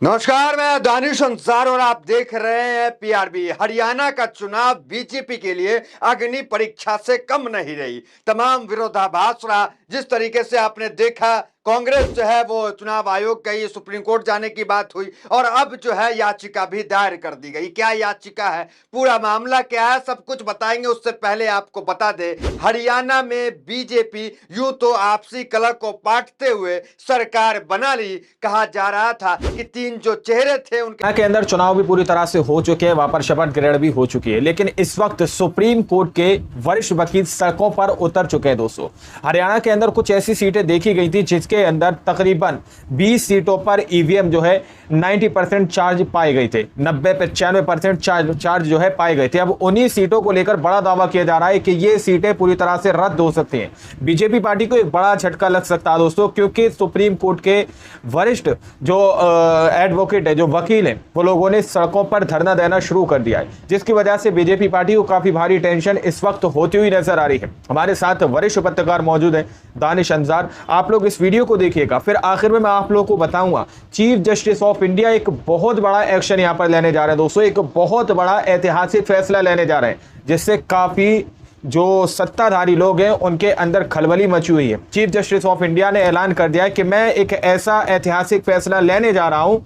नमस्कार, मैं दानिश अंसार और आप देख रहे हैं पीआरबी। हरियाणा का चुनाव बीजेपी के लिए अग्नि परीक्षा से कम नहीं रही। तमाम विरोधाभास रहा। जिस तरीके से आपने देखा, कांग्रेस जो है वो चुनाव आयोग गई, सुप्रीम कोर्ट जाने की बात हुई और अब जो है याचिका भी दायर कर दी गई। क्या याचिका है, पूरा मामला क्या है, सब कुछ बताएंगे। उससे पहले आपको बता दे, हरियाणा में बीजेपी यूं तो आपसी कलह को पाटते हुए सरकार बना ली। कहा जा रहा था कि तीन जो चेहरे थे उनके के अंदर चुनाव भी पूरी तरह से हो चुके हैं, वहां पर शपथ ग्रहण भी हो चुकी है, लेकिन इस वक्त सुप्रीम कोर्ट के वरिष्ठ वकील सड़कों पर उतर चुके हैं। दोस्तों, हरियाणा के अंदर कुछ ऐसी सीटें देखी गई थी जिसके अंदर तकरीबन 20 सीटों पर ईवीएम जो है 90% चार्ज पाए गए थे, 90-95% चार्ज जो है पाए गए थे। अब उन्हीं सीटों को लेकर बड़ा दावा किया जा रहा है कि ये सीटें पूरी तरह से रद्द हो सकती हैं। बीजेपी पार्टी को एक बड़ा झटका लग सकता है दोस्तों, क्योंकि सुप्रीम कोर्ट के वरिष्ठ जो एडवोकेट है, जो वकील है, वो लोगों ने सड़कों पर धरना देना शुरू कर दिया है, जिसकी वजह से बीजेपी पार्टी को काफी भारी टेंशन इस वक्त होती हुई नजर आ रही है। हमारे साथ वरिष्ठ पत्रकार मौजूद हैं, दानिश अंसार। आप लोग इस वीडियो को देखिएगा, फिर आखिर में मैं आप लोगों को बताऊंगा चीफ जस्टिस ऑफ इंडिया एक बहुत बड़ा एक्शन यहां पर लेने जा रहे हैं। दोस्तों, एक बहुत बड़ा ऐतिहासिक फैसला लेने जा रहे हैं, जिससे काफी जो सत्ताधारी लोग हैं उनके अंदर खलबली मची हुई है। चीफ जस्टिस ऑफ इंडिया ने ऐलान कर दिया है कि मैं एक ऐसा ऐतिहासिक फैसला लेने जा रहा हूं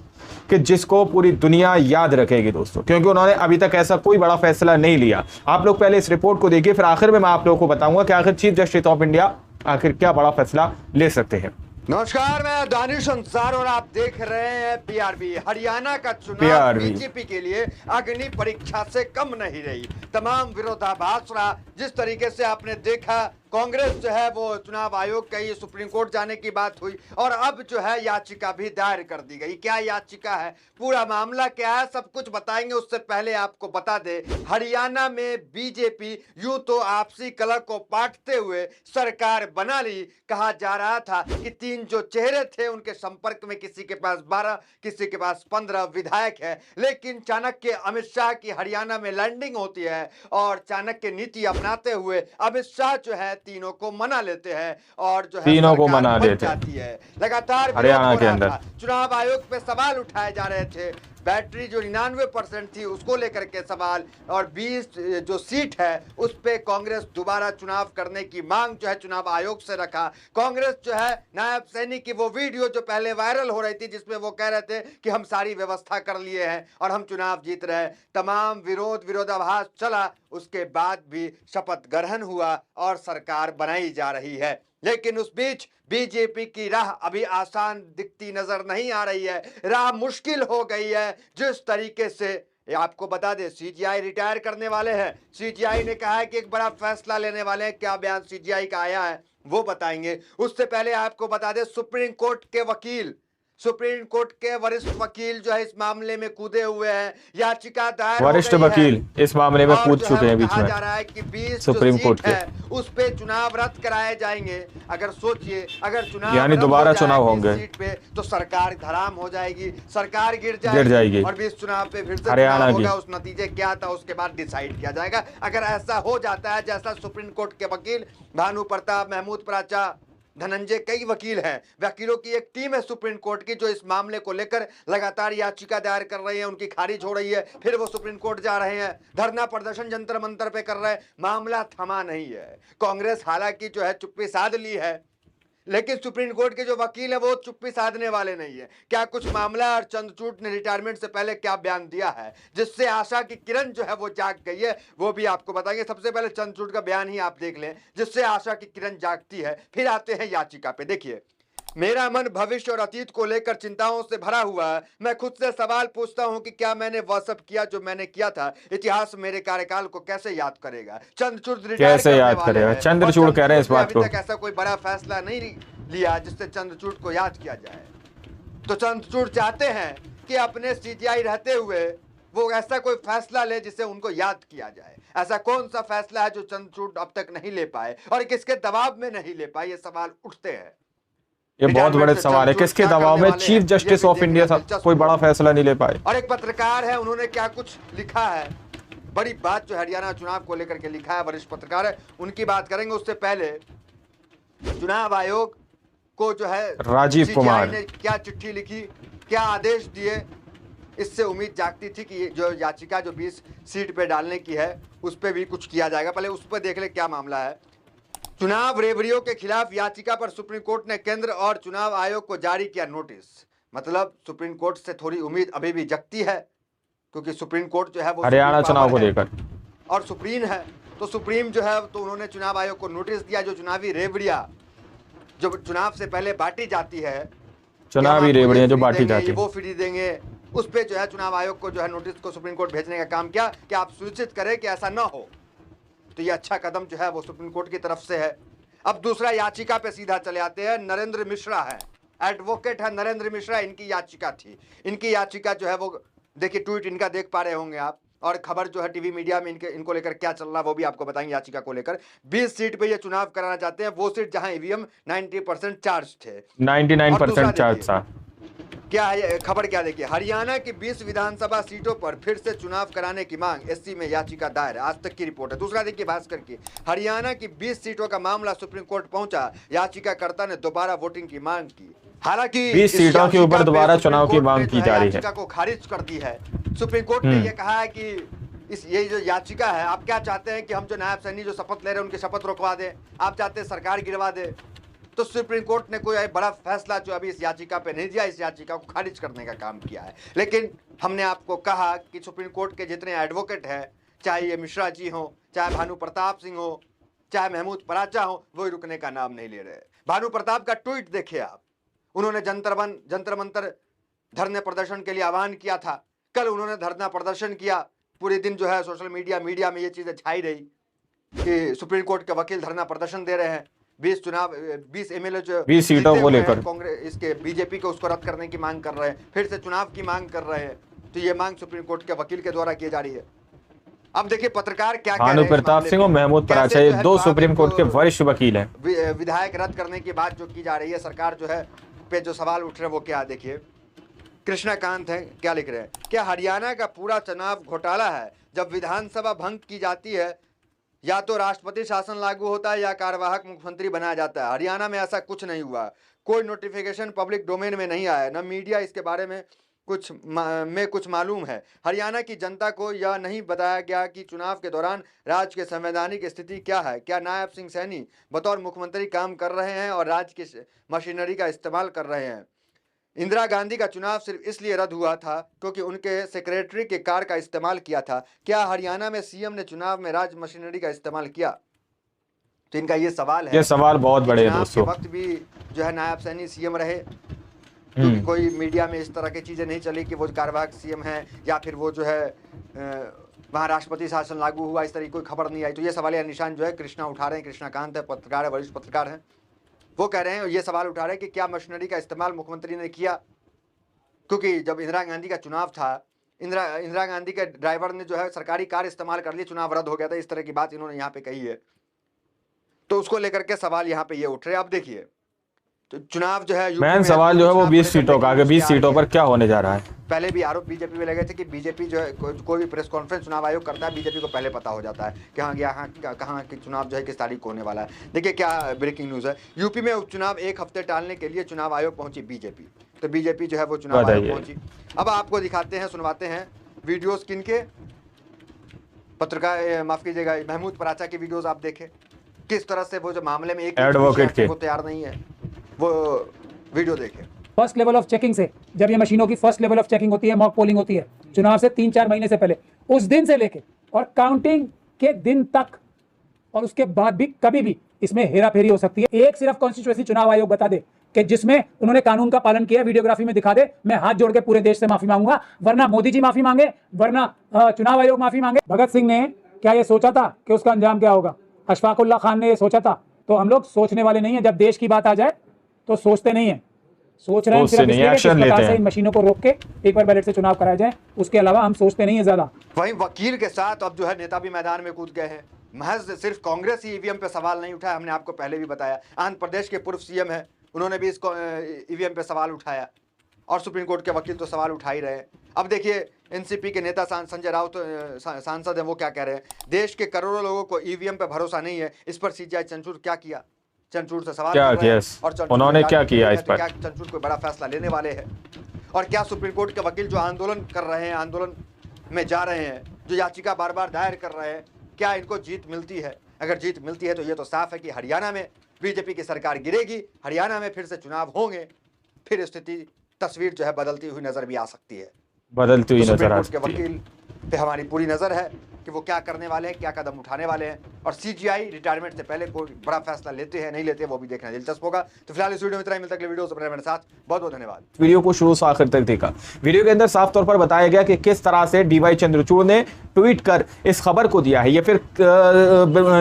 कि जिसको पूरी दुनिया याद रखेगी दोस्तों, क्योंकि उन्होंने अभी तक ऐसा कोई बड़ा फैसला नहीं लिया। आप लोग पहले इस रिपोर्ट को देखिए, फिर आखिर में मैं आप लोगों को बताऊंगा कि आखिर चीफ जस्टिस ऑफ इंडिया आखिर क्या बड़ा फैसला ले सकते हैं। नमस्कार, मैं दानिश अंसार और आप देख रहे हैं पीआरबी। हरियाणा का चुनाव बीजेपी के लिए अग्नि परीक्षा से कम नहीं रही। तमाम विरोधाभास रहा। जिस तरीके से आपने देखा, कांग्रेस जो है वो चुनाव आयोग गई, सुप्रीम कोर्ट जाने की बात हुई और अब जो है याचिका भी दायर कर दी गई। क्या याचिका है, पूरा मामला क्या है, सब कुछ बताएंगे। उससे पहले आपको बता दे, हरियाणा में बीजेपी यूं तो आपसी कलह को पाटते हुए सरकार बना ली। कहा जा रहा था कि तीन जो चेहरे थे उनके संपर्क में किसी के पास 12, किसी के पास 15 विधायक है, लेकिन चाणक्य अमित शाह की हरियाणा में लैंडिंग होती है और चाणक्य नीति अपनाते हुए अमित शाह जो है तीनों को मना लेते हैं और जो है तीनों को मना देते हैं। लगातार हरियाणा के अंदर चुनाव आयोग पे सवाल उठाए जा रहे थे। बैटरी जो 99% थी उसको लेकर के सवाल, और 20 जो सीट है उस पे कांग्रेस दोबारा चुनाव करने की मांग जो है चुनाव आयोग से रखा। कांग्रेस जो है नायब सैनी की वो वीडियो जो पहले वायरल हो रही थी, जिसमें वो कह रहे थे कि हम सारी व्यवस्था कर लिए हैं और हम चुनाव जीत रहे हैं। तमाम विरोधाभास चला, उसके बाद भी शपथ ग्रहण हुआ और सरकार बनाई जा रही है। लेकिन उस बीच बीजेपी की राह अभी आसान दिखती नजर नहीं आ रही है। राह मुश्किल हो गई है। जिस तरीके से आपको बता दें, सीजीआई रिटायर करने वाले हैं। सीजीआई ने कहा है कि एक बड़ा फैसला लेने वाले हैं। क्या बयान सीजीआई का आया है वो बताएंगे। उससे पहले आपको बता दें, सुप्रीम कोर्ट के वरिष्ठ वकील जो है इस मामले में कूदे हुए हैं। याचिका दायर वरिष्ठ वकील इस मामले में कूद चुके हैं। बीच में जा रहा है कि 20 सुप्रीम कोर्ट के उस पे चुनाव रद्द कराए जाएंगे। अगर सोचिए, अगर चुनाव यानी दोबारा चुनाव होंगे सीट पे तो सरकार धराम हो जाएगी, सरकार गिर जाएगी और 20 चुनाव पे फिर से हरियाणा होगा। उस नतीजे क्या था उसके बाद डिसाइड किया जाएगा। अगर ऐसा हो जाता है, जैसा सुप्रीम कोर्ट के वकील भानु प्रताप, महमूद प्राचा, धनंजय, कई वकील हैं, वकीलों की एक टीम है सुप्रीम कोर्ट की जो इस मामले को लेकर लगातार याचिका दायर कर रही है, उनकी खारिज हो रही है, फिर वो सुप्रीम कोर्ट जा रहे हैं, धरना प्रदर्शन जंतर मंतर पे कर रहे हैं। मामला थमा नहीं है। कांग्रेस हालांकि जो है चुप्पी साध ली है, लेकिन सुप्रीम कोर्ट के जो वकील है वो चुप्पी साधने वाले नहीं है। क्या कुछ मामला, और चंद्रचूड़ ने रिटायरमेंट से पहले क्या बयान दिया है जिससे आशा की किरण जो है वो जाग गई है, वो भी आपको बताएंगे। सबसे पहले चंद्रचूड़ का बयान ही आप देख लें, जिससे आशा की किरण जागती है। फिर आते हैं याचिका पे। देखिए, मेरा मन भविष्य और अतीत को लेकर चिंताओं से भरा हुआ है। मैं खुद से सवाल पूछता हूं कि क्या मैंने वह सब किया जो मैंने किया था। इतिहास मेरे कार्यकाल को कैसे याद करेगा। चंद्रचूड़ कैसे याद करेगा, चंद्रचूड़ कह रहे हैं इस बात को। अभी तक ऐसा कोई बड़ा फैसला नहीं लिया जिससे चंद्रचूड़ को याद किया जाए। तो चंद्रचूड़ चाहते हैं कि अपने सीजीआई रहते हुए वो ऐसा कोई फैसला ले जिसे उनको याद किया जाए। ऐसा कौन सा फैसला है जो चंद्रचूड़ अब तक नहीं ले पाए और किसके दबाव में नहीं ले पाए, ये सवाल उठते हैं। ये बहुत बड़े सवाल है, किसके दबाव में चीफ जस्टिस ऑफ इंडिया कोई बड़ा फैसला नहीं ले पाए। और एक पत्रकार है, उन्होंने क्या कुछ लिखा है, बड़ी बात जो हरियाणा चुनाव को लेकर के लिखा है, वरिष्ठ पत्रकार है, उनकी बात करेंगे। उससे पहले चुनाव आयोग को जो है राजीव कुमार ने क्या चिट्ठी लिखी क्या आदेश दिए, इससे उम्मीद जागती थी कि जो याचिका जो 20 सीट पे डालने की है उस पर भी कुछ किया जाएगा। पहले उस पर देख ले क्या मामला है। चुनाव रेवड़ियों के खिलाफ याचिका पर सुप्रीम कोर्ट ने केंद्र और चुनाव आयोग को जारी किया नोटिस। मतलब सुप्रीम कोर्ट से थोड़ी उम्मीद अभी भी जगती है, क्योंकि सुप्रीम कोर्ट जो है वो हरियाणा चुनाव को लेकर और सुप्रीम है, तो सुप्रीम जो है तो उन्होंने चुनाव आयोग को नोटिस दिया। जो चुनावी रेवड़ियां जो चुनाव से पहले बांटी जाती है, चुनावी रेवड़ियां जो बांटी जाती है, वो फ्री देंगे, उस पे जो है चुनाव आयोग को जो है नोटिस को सुप्रीम कोर्ट भेजने का काम किया कि आप सुनिश्चित करें कि ऐसा ना हो। तो ये अच्छा कदम जो है वो सुप्रीम कोर्ट की तरफ से है। अब दूसरा याचिका पे सीधा चले आते हैं। नरेंद्र मिश्रा है, एडवोकेट है नरेंद्र मिश्रा, इनकी याचिका थी। इनकी याचिका जो है वो देखिए, ट्वीट इनका देख पा रहे होंगे आप, और खबर जो है टीवी मीडिया में इनको लेकर क्या चल रहा है वो भी आपको बताएंगे। याचिका को लेकर 20 सीट पे ये चुनाव कराना चाहते हैं, वो सीट जहां ईवीएम 90% चार्ज थे, 99% चार्ज था। क्या है खबर, क्या देखिए, हरियाणा की 20 विधानसभा सीटों पर फिर से चुनाव कराने की मांग, एससी में याचिका दायर। आज तक की रिपोर्ट है। दूसरा देखिए भास्कर की, हरियाणा की 20 सीटों का मामला सुप्रीम कोर्ट पहुंचा, याचिकाकर्ता ने दोबारा वोटिंग की मांग की। हालांकि 20 सीटों के ऊपर दोबारा चुनाव की मांग की जा रही है। याचिका को खारिज कर दी है सुप्रीम कोर्ट ने। यह कहा है कि ये जो याचिका है, आप क्या चाहते हैं कि हम जो नायब सैनी जो शपथ ले रहे हैं उनकी शपथ रोकवा दें, आप चाहते हैं सरकार गिरवा दे। तो सुप्रीम कोर्ट ने कोई बड़ा फैसला जो अभी इस याचिका पे नहीं दिया, इस याचिका को खारिज करने का काम किया है। लेकिन हमने आपको कहा कि सुप्रीम कोर्ट के जितने एडवोकेट हैं, चाहे ये मिश्रा जी हो, चाहे भानु प्रताप सिंह हो, चाहे महमूद पराचा हो, वो रुकने का नाम नहीं ले रहे। भानु प्रताप का ट्वीट देखिए आप, उन्होंने जंतर मंतर धरने प्रदर्शन के लिए आह्वान किया था। कल उन्होंने धरना प्रदर्शन किया, पूरे दिन जो है सोशल मीडिया में ये चीजें छाई रही कि सुप्रीम कोर्ट के वकील धरना प्रदर्शन दे रहे हैं। 20 एमएलए जो 20 सीटों को लेकर कांग्रेस इसके बीजेपी को उसको रद्द करने की मांग कर रहे हैं, फिर से चुनाव की मांग कर रहे हैं। तो ये मांग सुप्रीम कोर्ट के वकील के द्वारा की जा रही है। अब देखिए पत्रकार क्या कह रहे हैं। भानु प्रताप सिंह और महमूद पराचा, ये दो सुप्रीम कोर्ट के वरिष्ठ वकील हैं। विधायक रद्द करने की बात जो की जा रही है, सरकार जो है पे जो सवाल उठ रहे हैं वो क्या, देखिए कृष्णाकांत है, क्या लिख रहे हैं, क्या हरियाणा का पूरा चुनाव घोटाला है? जब विधानसभा भंग की जाती है, या तो राष्ट्रपति शासन लागू होता है या कार्यवाहक मुख्यमंत्री बनाया जाता है। हरियाणा में ऐसा कुछ नहीं हुआ, कोई नोटिफिकेशन पब्लिक डोमेन में नहीं आया, न मीडिया इसके बारे में कुछ मालूम है। हरियाणा की जनता को यह नहीं बताया गया कि चुनाव के दौरान राज्य के संवैधानिक स्थिति क्या है। क्या नायब सिंह सैनी बतौर मुख्यमंत्री काम कर रहे हैं और राज्य की मशीनरी का इस्तेमाल कर रहे हैं? इंदिरा गांधी का चुनाव सिर्फ इसलिए रद्द हुआ था क्योंकि उनके सेक्रेटरी के कार का इस्तेमाल किया था। क्या हरियाणा में सीएम ने चुनाव में राज्य मशीनरी का इस्तेमाल किया? तो इनका ये सवाल है। ये सवाल बहुत बड़े हैं दोस्तों। वक्त भी जो है नायब सैनी सीएम रहे, क्योंकि कोई मीडिया में इस तरह की चीजें नहीं चली कि वो कार्यवाहक सीएम है या फिर वो जो है वहाँ राष्ट्रपति शासन लागू हुआ, इस तरह की कोई खबर नहीं आई। तो ये सवाल या निशान जो है कृष्णा उठा रहे हैं। कृष्णाकांत है, पत्रकार है, वरिष्ठ पत्रकार हैं, वो कह रहे हैं, ये सवाल उठा रहे हैं कि क्या मशीनरी का इस्तेमाल मुख्यमंत्री ने किया? क्योंकि जब इंदिरा गांधी का चुनाव था, इंदिरा गांधी के ड्राइवर ने जो है सरकारी कार इस्तेमाल कर लिया, चुनाव रद्द हो गया था। इस तरह की बात इन्होंने यहाँ पे कही है, तो उसको लेकर के सवाल यहाँ पे ये उठ रहे हैं। अब देखिए तो चुनाव जो है मेन सवाल जो है वो 20 सीटों का, 20 सीटों पर क्या होने जा रहा है। पहले भी आरोप बीजेपी में लगे थे कि बीजेपी जो है कोई भी प्रेस कॉन्फ्रेंस चुनाव आयोग करता है, बीजेपी को पहले पता हो जाता है कि हाँ यहाँ कहाँ की चुनाव जो है किस तारीख को होने वाला है। देखिए क्या ब्रेकिंग न्यूज़ है, यूपी में उपचुनाव 1 हफ्ते टालने के लिए चुनाव आयोग पहुंची बीजेपी। तो बीजेपी जो है वो चुनाव आयोग पहुंची। अब आपको दिखाते हैं, सुनवाते हैं वीडियोज किनके, पत्रकार माफ कीजिएगा महमूद पराचा की वीडियोज आप देखें, किस तरह से वो जो मामले में एक एडवोकेट के वो तैयार नहीं है, वो वीडियो देखें। फर्स्ट लेवल ऑफ चेकिंग से, जब ये मशीनों की फर्स्ट लेवल ऑफ चेकिंग होती है, मॉक पोलिंग होती है चुनाव से 3-4 महीने से पहले, उस दिन से लेके और काउंटिंग के दिन तक और उसके बाद भी कभी भी इसमें हेराफेरी हो सकती है। एक सिर्फ कॉन्स्टिट्यूएंसी चुनाव आयोग बता दे कि जिसमें उन्होंने कानून का पालन किया, वीडियोग्राफी में दिखा दे, मैं हाथ जोड़ के पूरे देश से माफी मांगूंगा, वरना मोदी जी माफी मांगे, वरना चुनाव आयोग माफी मांगे। भगत सिंह ने क्या ये सोचा था कि उसका अंजाम क्या होगा? अशफाकुल्ला खान ने ये सोचा था? तो हम लोग सोचने वाले नहीं है। जब देश की बात आ जाए तो सोचते नहीं है, सोच रहे हैं सिर्फ इसलिए किस प्रकार से इन मशीनों को रोक के एक बार बैलेट से चुनाव कराया जाए, उसके अलावा हम सोचते नहीं है ज्यादा। वहीं वकील के साथ अब जो है नेता भी मैदान में कूद गए हैं। महज सिर्फ कांग्रेस ही ईवीएम पे सवाल नहीं उठाया, हमने आपको पहले भी बताया। आंध्र प्रदेश के पूर्व सीएम है, उन्होंने भी इसको ईवीएम पे सवाल उठाया, और सुप्रीम कोर्ट के वकील तो सवाल उठा ही रहे हैं। अब देखिए एनसीपी के नेता संजय राउत सांसद हैं, वो क्या कह रहे हैं, देश के करोड़ों लोगों को ईवीएम पे भरोसा नहीं है, इस पर सीजीआई चंचूर क्या किया? चंचूर से सवाल क्या किया? और उन्होंने क्या किया इस पर? चंचूर कोई बड़ा फैसला लेने वाले हैं? और क्या सुप्रीम कोर्ट के वकील जो आंदोलन कर रहे हैं, आंदोलन में जा रहे हैं, जो याचिका बार बार दायर कर रहे हैं, क्या इनको जीत मिलती है? अगर जीत मिलती है तो ये तो साफ है कि हरियाणा में बीजेपी की सरकार गिरेगी, हरियाणा में फिर से चुनाव होंगे, फिर स्थिति तस्वीर जो है बदलती हुई नजर भी आ सकती है। बदलती हुई तो नजर सुप्रीम आ कोर्ट के सकती है। वकील पे हमारी पूरी नजर है कि वो क्या करने वाले हैं, क्या कदम उठाने वाले हैं, और सीजीआई रिटायरमेंट से पहले कोई बड़ा फैसला लेते हैं नहीं लेते, वो भी देखना दिलचस्प होगा। तो फिलहाल इस वीडियो में इतना ही, मिलता है अगले वीडियो से। मेरे साथ बहुत बहुत धन्यवाद। वीडियो को शुरू से आखिर तक देखा। वीडियो के अंदर साफ तौर पर बताया गया कि किस तरह से डीवाई चंद्रचूड़ ने ट्वीट कर इस खबर को दिया है, या फिर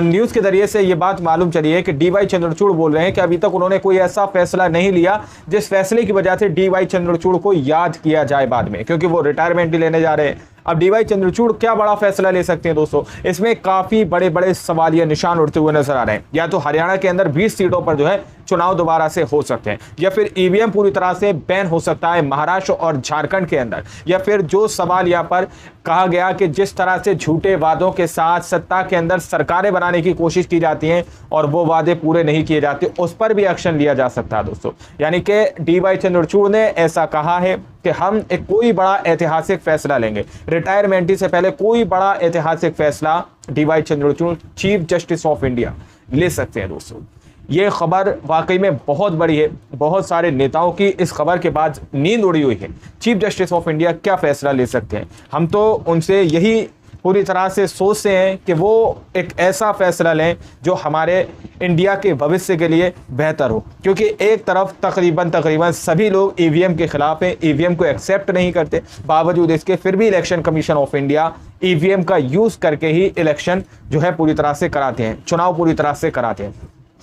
न्यूज के जरिए से ये बात मालूम चली है कि डीवाई चंद्रचूड़ बोल रहे हैं कि अभी तक उन्होंने कोई ऐसा फैसला नहीं लिया जिस फैसले की वजह से डीवाई चंद्रचूड़ को याद किया जाए बाद में, क्योंकि वो रिटायरमेंट ही लेने जा रहे हैं। अब डीवाई चंद्रचूड़ क्या बड़ा फैसला ले सकते हैं दोस्तों? इसमें काफी बड़े बड़े सवालिया निशान उठते हुए नजर आ रहे हैं। या तो हरियाणा के अंदर 20 सीटों पर जो है चुनाव दोबारा से हो सकते हैं, या फिर ईवीएम पूरी तरह से बैन हो सकता है महाराष्ट्र और झारखंड के अंदर, या फिर जो सवाल यहाँ पर कहा गया कि जिस तरह से झूठे वादों के साथ सत्ता के अंदर सरकारें बनाने की कोशिश की जाती हैं और वो वादे पूरे नहीं किए जाते, उस पर भी एक्शन लिया जा सकता है दोस्तों। यानी कि डीवाई चंद्रचूड़ ने ऐसा कहा है कि हम एक कोई बड़ा ऐतिहासिक फैसला लेंगे, रिटायरमेंट से पहले कोई बड़ा ऐतिहासिक फैसला DY Chandrachud chief justice of India ले सकते हैं दोस्तों। ये खबर वाकई में बहुत बड़ी है। बहुत सारे नेताओं की इस खबर के बाद नींद उड़ी हुई है। चीफ जस्टिस ऑफ इंडिया क्या फैसला ले सकते हैं? हम तो उनसे यही पूरी तरह से सोचते हैं कि वो एक ऐसा फैसला लें जो हमारे इंडिया के भविष्य के लिए बेहतर हो, क्योंकि एक तरफ तकरीबन सभी लोग ईवीएम के खिलाफ हैं, ईवीएम को एक्सेप्ट नहीं करते, बावजूद इसके फिर भी election commission of India EVM का यूज करके ही इलेक्शन जो है पूरी तरह से कराते हैं, चुनाव पूरी तरह से कराते हैं।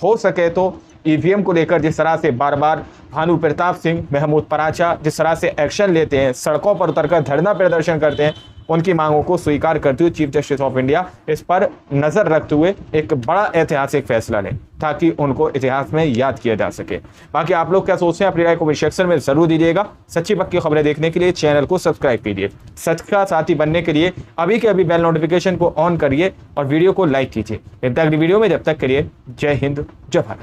हो सके तो ईवीएम को लेकर जिस तरह से बार बार भानु प्रताप सिंह, महमूद पराचा जिस तरह से एक्शन लेते हैं, सड़कों पर उतरकर धरना प्रदर्शन करते हैं, उनकी मांगों को स्वीकार करते हुए चीफ जस्टिस ऑफ इंडिया इस पर नजर रखते हुए एक बड़ा ऐतिहासिक फैसला लें, ताकि उनको इतिहास में याद किया जा सके। बाकी आप लोग क्या सोचते हैं, अपनी राय को कमेंट सेक्शन में जरूर दीजिएगा। सच्ची पक्की खबरें देखने के लिए चैनल को सब्सक्राइब कीजिए। सच का साथी बनने के लिए अभी के अभी बेल नोटिफिकेशन को ऑन करिए और वीडियो को लाइक कीजिए। मिलते हैं अगली वीडियो में, जब तक के लिए जय हिंद, जय भारत।